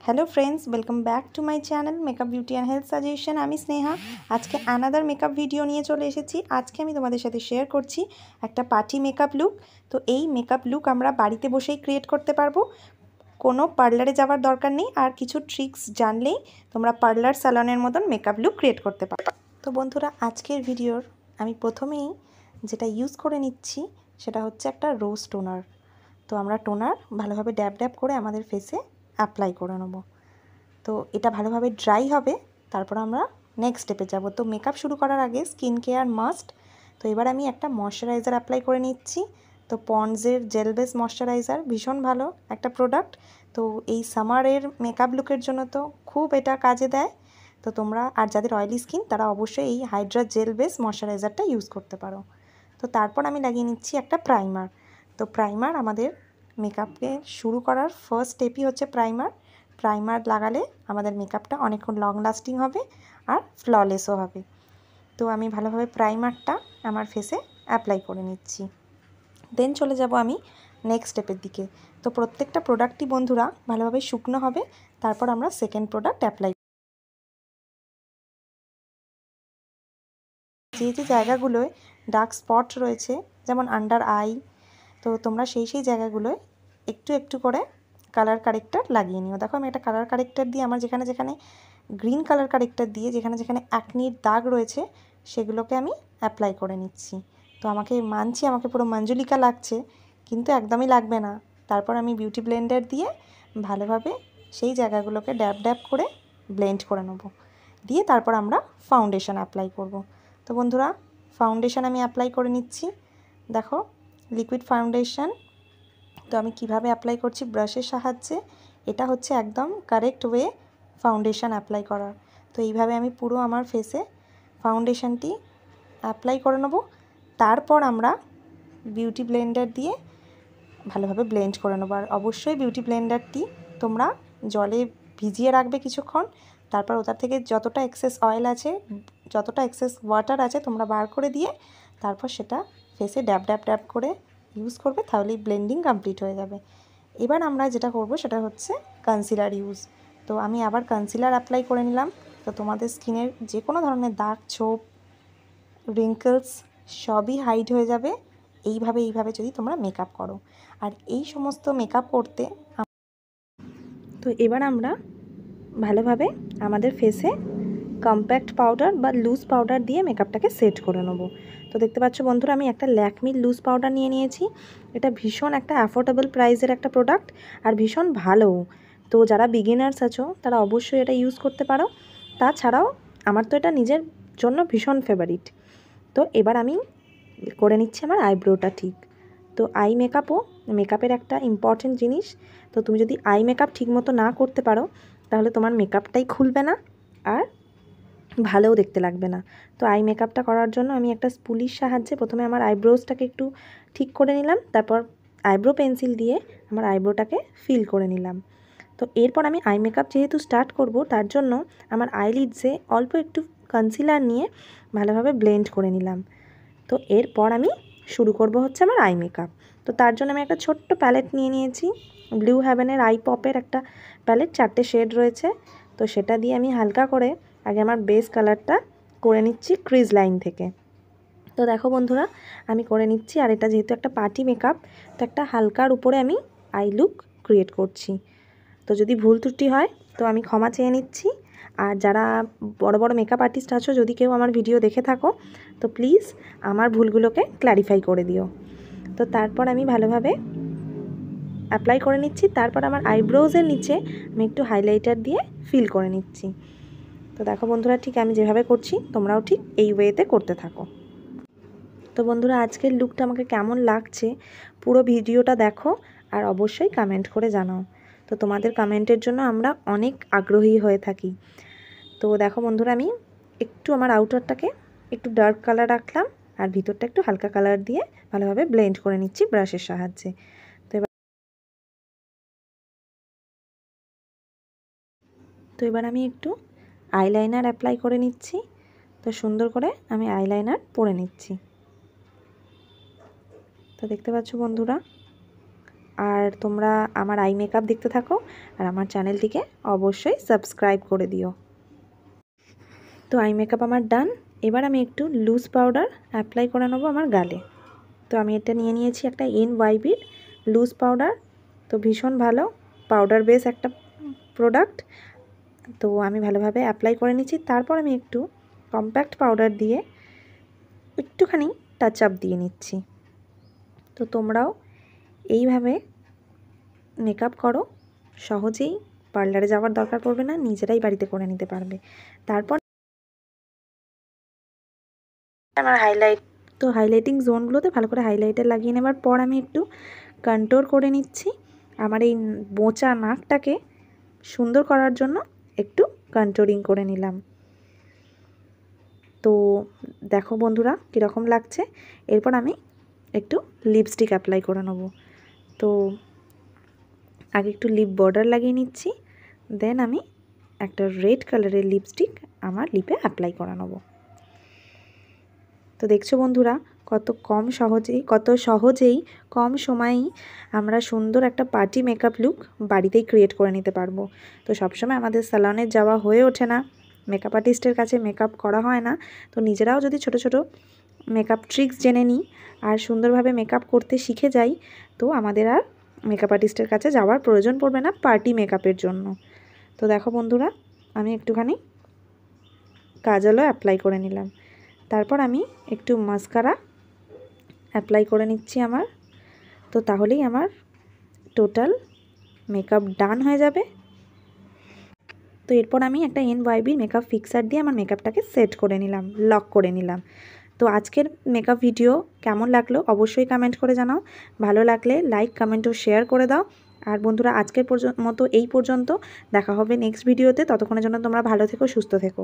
Hello friends, welcome back to my channel makeup beauty and health suggestion. আমি স্নেহা আজকে another makeup video নিয়ে চলে এসেছি। আজকে আমি তোমাদের সাথে শেয়ার করছি একটা পার্টি মেকআপ লুক। তো এই মেকআপ লুক আমরা বাড়িতে বসেই ক্রিয়েট করতে পারবো, কোনো পার্লারে যাওয়ার দরকার নেই। আর কিছু ট্রিক্স জানলেই তোমরা পার্লার স্যালনের মতন মেকআপ লুক ক্রিয়েট করতে পারো। তো বন্ধুরা, আজকের ভিডিওর আমি প্রথমেই যেটা ইউজ করে নিচ্ছি সেটা হচ্ছে একটা রোজ টোনার। তো আমরা টোনার ভালোভাবে ড্যাব ড্যাব করে আমাদের ফেসে অ্যাপ্লাই করে নেব। তো এটা ভালোভাবে ড্রাই হবে, তারপর আমরা নেক্সট স্টেপে যাব। তো মেকআপ শুরু করার আগে স্কিন কেয়ার মাস্ট। তো এবার আমি একটা ময়শ্চারাইজার অ্যাপ্লাই করে নিচ্ছি। তো পন্ডসের জেল বেস ময়শ্চারাইজার ভীষণ ভালো একটা প্রোডাক্ট। তো এই সামারের মেকআপ লুকের জন্য তো খুব এটা কাজে দেয়। তো তোমরা আর যাদের অয়েলি স্কিন তারা অবশ্যই এই হাইড্রা জেল বেস ময়শ্চারাইজারটা ইউজ করতে পারো। তো তারপর আমি লাগিয়ে নিচ্ছি একটা প্রাইমার। তো প্রাইমার আমাদের মেকআপে শুরু করার ফার্স্ট স্টেপই হচ্ছে প্রাইমার। প্রাইমার লাগালে আমাদের মেকআপটা অনেকক্ষণ লং লাস্টিং হবে আর ফ্ললেসও হবে। তো আমি ভালোভাবে প্রাইমারটা আমার ফেসে অ্যাপ্লাই করে নিচ্ছি। দেন চলে যাব আমি নেক্সট স্টেপের দিকে। তো প্রত্যেকটা প্রোডাক্টই বন্ধুরা ভালোভাবে শুকনো হবে, তারপর আমরা সেকেন্ড প্রোডাক্ট অ্যাপ্লাই। যে জায়গাগুলোয় ডার্ক স্পট রয়েছে, যেমন আন্ডার আই, তো তোমরা সেই জায়গাগুলোয় একটু একটু করে কালার কারেক্টার লাগিয়ে নিও। দেখো আমি একটা কালার কারেক্টার দিয়ে আমার যেখানে যেখানে গ্রিন কালার কারেক্টার দিয়ে যেখানে যেখানে অ্যাকনির দাগ রয়েছে সেগুলোকে আমি অ্যাপ্লাই করে নিচ্ছি। তো আমাকে পুরো মঞ্জুলিকা লাগছে, কিন্তু একদমই লাগবে না। তারপর আমি বিউটি ব্লেন্ডার দিয়ে ভালোভাবে সেই জায়গাগুলোকে ড্যাব ড্যাব করে ব্লেন্ড করে নেব। দিয়ে তারপর আমরা ফাউন্ডেশন অ্যাপ্লাই করব। তো বন্ধুরা, ফাউন্ডেশন আমি অ্যাপ্লাই করে নিচ্ছি। দেখো লিকুইড ফাউন্ডেশন। তো আমি কিভাবে অ্যাপ্লাই করছি ব্রাশের সাহায্যে, এটা হচ্ছে একদম কারেক্ট ওয়ে ফাউন্ডেশন অ্যাপ্লাই করার। তো এইভাবে আমি পুরো আমার ফেসে ফাউন্ডেশনটি অ্যাপ্লাই করে নেব। তারপর আমরা বিউটি ব্লেন্ডার দিয়ে ভালোভাবে ব্লেন্ড করে নেবো। আর অবশ্যই বিউটি ব্লেন্ডারটি তোমরা জলে ভিজিয়ে রাখবে কিছুক্ষণ। তারপর ওটার থেকে যতটা এক্সেস অয়েল আছে, যতটা এক্সেস ওয়াটার আছে তোমরা বার করে দিয়ে তারপর সেটা ফেসে ড্যাব ড্যাব ড্যাব করে ইউজ করবে, তাহলেই ব্লেন্ডিং কমপ্লিট হয়ে যাবে। এবার আমরা যেটা করব সেটা হচ্ছে কনসিলার ইউজ। তো আমি আবার কনসিলার অ্যাপ্লাই করে নিলাম। তো তোমাদের স্কিনের যে কোনো ধরনের দাগ, ছোপ, রিঙ্কলস সবই হাইড হয়ে যাবে এইভাবে যদি তোমরা মেকআপ করো। আর এই সমস্ত মেকআপ করতে তো এবার আমরা ভালোভাবে আমাদের ফেসে কম্প্যাক্ট পাউডার বা লুজ পাউডার দিয়ে মেকআপটাকে সেট করে নেব। তো দেখতে পাচ্ছ বন্ধুরা, আমি একটা ল্যাকমির লুজ পাউডার নিয়ে নিয়েছি। এটা ভীষণ একটা অ্যাফোর্ডেবল প্রাইসের একটা প্রোডাক্ট আর ভীষণ ভালো। তো যারা বিগিনার্স আছো তারা অবশ্যই এটা ইউজ করতে পারো। তাছাড়াও আমার তো এটা নিজের জন্য ভীষণ ফেভারিট। তো এবার আমি করে নিচ্ছি আমার আইব্রোটা ঠিক। তো আই মেকআপের একটা ইম্পর্টেন্ট জিনিস। তো তুমি যদি আই মেকআপ ঠিকমতো না করতে পারো তাহলে তোমার মেকআপটাই খুলবে না আর ভালোও দেখতে লাগবে না। তো আই মেকআপটা করার জন্য আমি একটা স্পুলির সাহায্যে প্রথমে আমার আইব্রোজটাকে একটু ঠিক করে নিলাম, তারপর আইব্রো পেন্সিল দিয়ে আমার আইব্রোটাকে ফিল করে নিলাম। তো এরপর আমি আই মেকআপ যেহেতু স্টার্ট করব, তার জন্য আমার আইলিডসে অল্প একটু কনসিলার নিয়ে ভালোভাবে ব্লেন্ড করে নিলাম। তো এরপর আমি শুরু করব হচ্ছে আমার আই মেকআপ। তো তার জন্য আমি একটা ছোট্ট প্যালেট নিয়ে নিয়েছি, ব্লু হেভেনের আই পপের একটা প্যালেট, 4টে শেড রয়েছে। তো সেটা দিয়ে আমি হালকা করে আগে আমার বেস কালারটা করে নিচ্ছি ক্রিজ লাইন থেকে। তো দেখো বন্ধুরা, আমি করে নিচ্ছি। আর এটা যেহেতু একটা পার্টি মেকআপ, তো একটা হালকার উপরে আমি আই লুক ক্রিয়েট করছি। তো যদি ভুল ত্রুটি হয় তো আমি ক্ষমা চেয়ে নিচ্ছি। আর যারা বড় বড় মেকআপ আর্টিস্ট আছো, যদি কেউ আমার ভিডিও দেখে থাকো তো প্লিজ আমার ভুলগুলোকে ক্ল্যারিফাই করে দিও। তো তারপর আমি ভালোভাবে অ্যাপ্লাই করে নিচ্ছি। তারপর আমার আইব্রোজের নিচে আমি একটু হাইলাইটার দিয়ে ফিল করে নিচ্ছি। তো দেখো বন্ধুরা, ঠিক আমি যেভাবে করছি তোমরাও ঠিক এই ওয়েতে করতে থাকো। তো বন্ধুরা, আজকের লুকটা আমাকে কেমন লাগছে পুরো ভিডিওটা দেখো আর অবশ্যই কমেন্ট করে জানাও। তো তোমাদের কমেন্টের জন্য আমরা অনেক আগ্রহী হয়ে থাকি। তো দেখো বন্ধুরা, আমি একটু আমার আউটারটাকে একটু ডার্ক কালার রাখলাম আর ভিতরটা একটু হালকা কালার দিয়ে ভালোভাবে ব্লেন্ড করে নিচ্ছি ব্রাশের সাহায্যে। তো এবার আমি একটু আইলাইনার অ্যাপ্লাই করে নিচ্ছি। তো সুন্দর করে আমি আইলাইনার পরে নিচ্ছি। তো দেখতে পাচ্ছ বন্ধুরা, আর তোমরা আমার আই মেকআপ দেখতে থাকো আর আমার চ্যানেলটিকে অবশ্যই সাবস্ক্রাইব করে দিও। তো আই মেকআপ আমার ডান। এবার আমি একটু লুজ পাউডার অ্যাপ্লাই করে নেবো আমার গালে। তো আমি এটা নিয়ে নিয়েছি একটা NYBর লুজ পাউডার। তো ভীষণ ভালো পাউডার বেস একটা প্রোডাক্ট। তো আমি ভালোভাবে অ্যাপ্লাই করে নিচ্ছি। তারপর আমি একটু কম্প্যাক্ট পাউডার দিয়ে একটুখানি টাচ আপ দিয়ে নিচ্ছি। তো তোমরাও এইভাবে মেকআপ করো, সহজেই পার্লারে যাওয়ার দরকার পড়বে না, নিজেরাই বাড়িতে করে নিতে পারবে। তারপর আমার হাইলাইটিং জোনগুলোতে ভালো করে হাইলাইটার লাগিয়ে নেবার পর আমি একটু কন্ট্রোল করে নিচ্ছি। আমার এই বোঁচা নাকটাকে সুন্দর করার জন্য একটু কন্ট্রোলিং করে নিলাম। তো দেখো বন্ধুরা কীরকম লাগছে। এরপর আমি একটু লিপস্টিক অ্যাপ্লাই করে নেব। তো আগে একটু লিপ বর্ডার লাগিয়ে নিচ্ছি, দেন আমি একটা রেড কালারের লিপস্টিক আমার লিপে অ্যাপ্লাই করে নেব। তো দেখছো বন্ধুরা কত সহজেই কম সময়েই আমরা সুন্দর একটা পার্টি মেকআপ লুক বাড়িতেই ক্রিয়েট করে নিতে পারবো। তো সবসময় আমাদের স্যালনে যাওয়া হয়ে ওঠে না, মেকআপ আর্টিস্টের কাছে মেকআপ করা হয় না। তো নিজেরাও যদি ছোট ছোট মেকআপ ট্রিক্স জেনে নিই আর সুন্দরভাবে মেকআপ করতে শিখে যাই, তো আমাদের আর মেকআপ আর্টিস্টের কাছে যাওয়ার প্রয়োজন পড়বে না পার্টি মেকআপের জন্য। তো দেখো বন্ধুরা আমি একটুখানি কাজলও অ্যাপ্লাই করে নিলাম। তারপর আমি একটু মাস্কারা অ্যাপ্লাই করে নিচ্ছি আমার। তো তাহলেই আমার টোটাল মেকআপ ডান হয়ে যাবে। তো এরপর আমি একটা NYBর মেকআপ ফিক্সার দিয়ে আমার মেকআপটাকে সেট করে নিলাম, লক করে নিলাম। তো আজকের মেকআপ ভিডিও কেমন লাগলো অবশ্যই কমেন্ট করে জানাও। ভালো লাগলে লাইক, কমেন্ট ও শেয়ার করে দাও। আর বন্ধুরা আজকের মতো এই পর্যন্ত, দেখা হবে নেক্সট ভিডিওতে। ততক্ষণের জন্য তোমরা ভালো থেকো, সুস্থ থেকো।